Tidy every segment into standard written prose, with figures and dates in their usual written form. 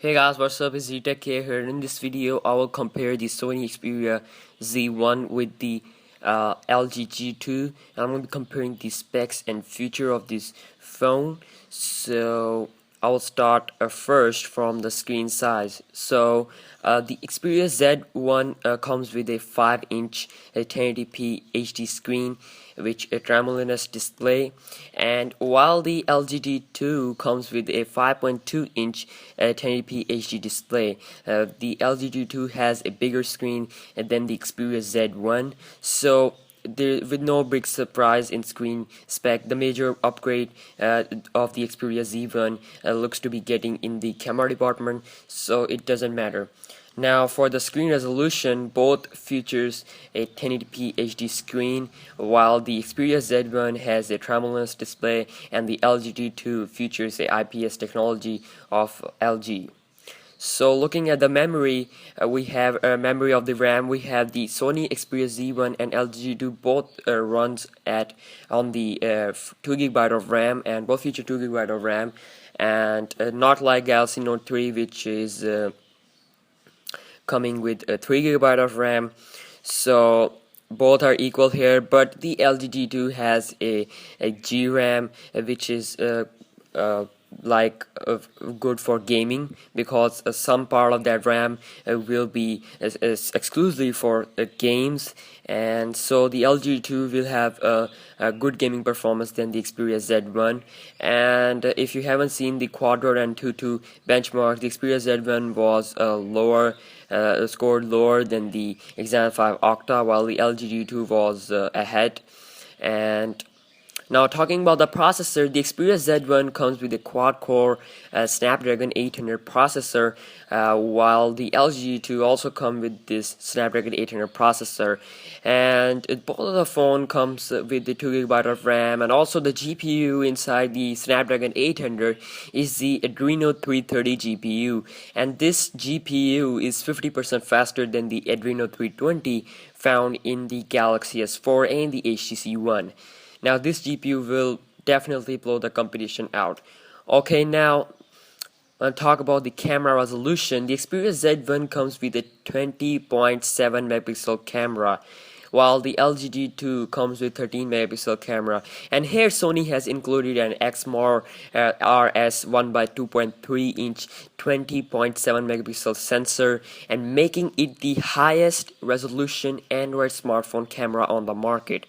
Hey guys, what's up? It's Tech here. In this video, I will compare the Sony Xperia Z1 with the LG G2, and I'm going to be comparing the specs and feature of this phone. So I will start first from the screen size. The Xperia Z1 comes with a 5-inch 1080p HD screen, which a tremulous display, and while the LG G2 comes with a 5.2-inch 1080p HD display. The LG G2 has a bigger screen than the Xperia Z1, so with no big surprise in screen spec, the major upgrade of the Xperia Z1 looks to be getting in the camera department, so it doesn't matter. Now for the screen resolution, both features a 1080p HD screen, while the Xperia Z1 has a tremulous display and the LG G2 features a IPS technology of LG. So looking at the memory, we have memory of the RAM. We have the Sony Xperia Z1 and LG G2 both runs on the 2 GB of RAM, and both feature 2 GB of RAM, and not like Galaxy Note 3, which is coming with 3 GB of RAM. So both are equal here, but the LG G2 has a GRAM, which is good for gaming, because some part of that RAM will be exclusively for games, and so the LG G2 will have a good gaming performance than the Xperia Z1. And if you haven't seen the Quadro and Antutu benchmark, the Xperia Z1 was scored lower than the Exynos 5 Octa, while the LG G2 was ahead. And now talking about the processor, the Xperia Z1 comes with a quad-core Snapdragon 800 processor, while the LG G2 also comes with this Snapdragon 800 processor. And both of the phone comes with the 2 GB of RAM, and also the GPU inside the Snapdragon 800 is the Adreno 330 GPU, and this GPU is 50% faster than the Adreno 320 found in the Galaxy S4 and the HTC One. Now this GPU will definitely blow the competition out. Okay, now talk about the camera resolution. The Xperia Z1 comes with a 20.7 megapixel camera, while the LG G2 comes with 13 megapixel camera. And here Sony has included an XMOR RS 1x2.3 inch 20.7 megapixel sensor, and making it the highest resolution Android smartphone camera on the market.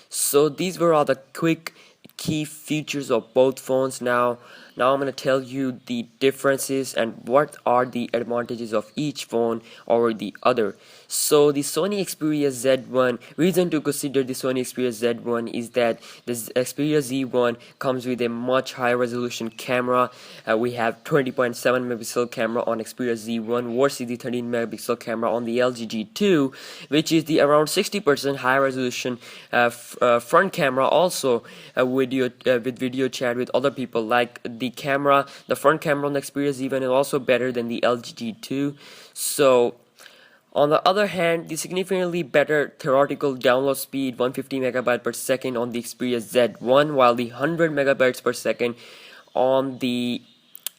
So these were all the quick key features of both phones. Now I'm going to tell you the differences and what are the advantages of each phone over the other. So the Sony Xperia Z1, reason to consider the Sony Xperia Z1 is that the Xperia Z1 comes with a much higher resolution camera. We have 20.7 megapixel camera on Xperia Z1 versus the 13 megapixel camera on the LG G2, which is the around 60% higher resolution front camera, also with video chat with other people. Like the front camera on the Xperia Z1 is also better than the LG G2. So on the other hand, the significantly better theoretical download speed, 150 megabytes per second on the Xperia Z1, while the 100 megabytes per second on the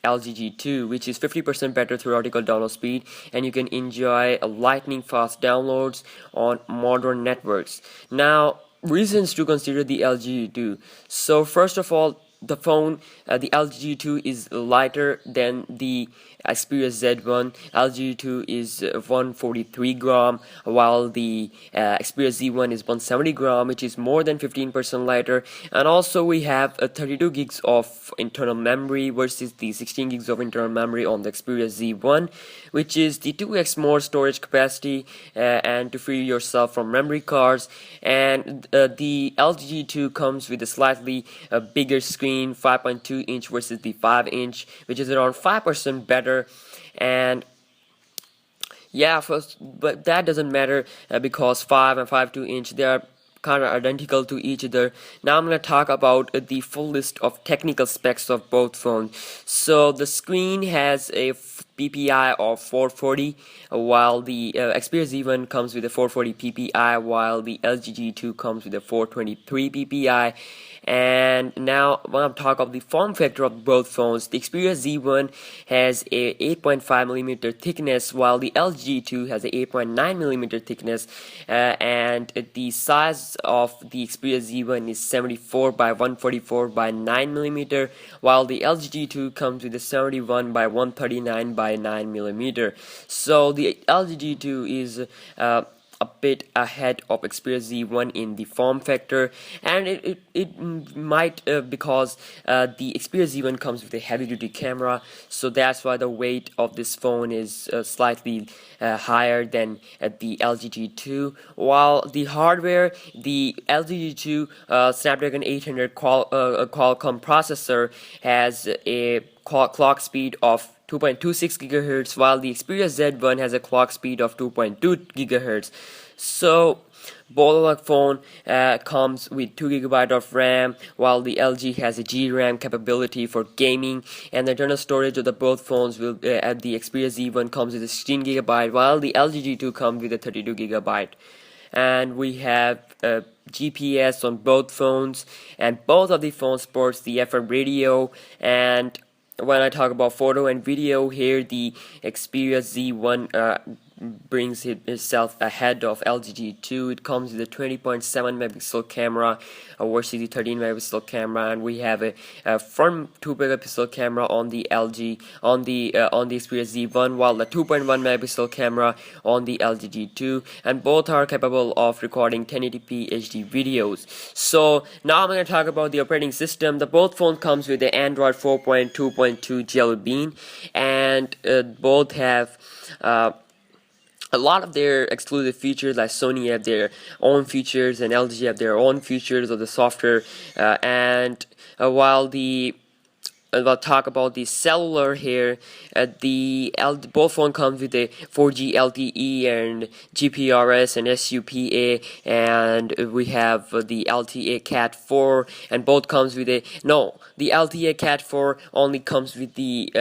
LG G2, which is 50% better theoretical download speed, and you can enjoy lightning fast downloads on modern networks. Now, reasons to consider the LG G2. So first of all, the LG G2 is lighter than the Xperia Z1. LG G2 is 143 gram, while the Xperia Z1 is 170 gram, which is more than 15% lighter. And also we have 32 gigs of internal memory versus the 16 gigs of internal memory on the Xperia Z1, which is the 2x more storage capacity and to free yourself from memory cards. And the LG G2 comes with a slightly bigger screen, 5.2 inch versus the 5 inch, which is around 5% better. And yeah, but that doesn't matter because 5 and 5.2 inch, they are kind of identical to each other. Now I'm going to talk about the full list of technical specs of both phones. So the screen has a PPI of 440, while the Xperia Z1 comes with a 440 PPI, while the LG G2 comes with a 423 PPI. And now when I'm talking about the form factor of both phones, the Xperia Z1 has a 8.5mm thickness, while the LG G2 has a 8.9mm thickness, and the size of the Xperia Z1 is 74 by 144 by 9mm, while the LG G2 comes with a 71 by 139 by 9mm. So the LG G2 is a bit ahead of Xperia Z1 in the form factor, and it might because the Xperia Z1 comes with a heavy duty camera, so that's why the weight of this phone is slightly higher than the LG G2. While the hardware, the LG G2 Snapdragon 800 Qualcomm processor has a clock speed of 2.26 GHz, while the Xperia Z1 has a clock speed of 2.2 GHz. So both of the phone comes with 2 GB of RAM, while the LG has a GRAM capability for gaming, and the internal storage of the both phones will at the Xperia Z1 comes with a 16 GB, while the LG G2 comes with a 32 GB. And we have GPS on both phones, and both of the phones sports the FM radio. And when I talk about photo and video, here the Xperia Z1 brings itself ahead of LG G2. It comes with a 20.7 megapixel camera versus the 13 megapixel camera, and we have a front 2 megapixel camera on the Xperia Z1, while the 2.1 megapixel camera on the LG G2, and both are capable of recording 1080p HD videos. So now I'm going to talk about the operating system. The both phones comes with the Android 4.2.2 Jelly Bean, and both have a lot of their exclusive features. Like Sony have their own features and LG have their own features of the software, and while the I'll talk about the cellular here. Both phone comes with a 4G LTE and GPRS and SUPA, and we have the LTE Cat 4, and both comes with the LTE Cat 4 only comes with the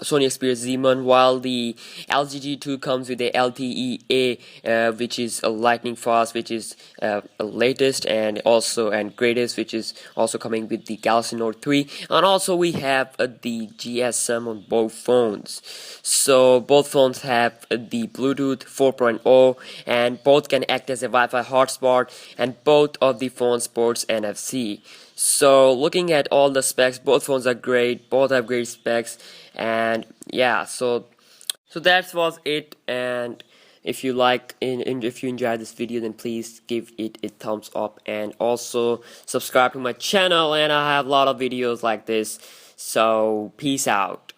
Sony Xperia Z1, while the LG G2 comes with the LTE-A, which is a lightning fast, which is latest and greatest, which is also coming with the Galaxy Note 3, and also we have the GSM on both phones. So both phones have the Bluetooth 4.0, and both can act as a Wi-Fi hotspot, and both of the phones sports NFC. So looking at all the specs, both phones are great, both have great specs, and yeah, so that was it. And if you if you enjoyed this video, then please give it a thumbs up, and also subscribe to my channel, and I have a lot of videos like this. So peace out.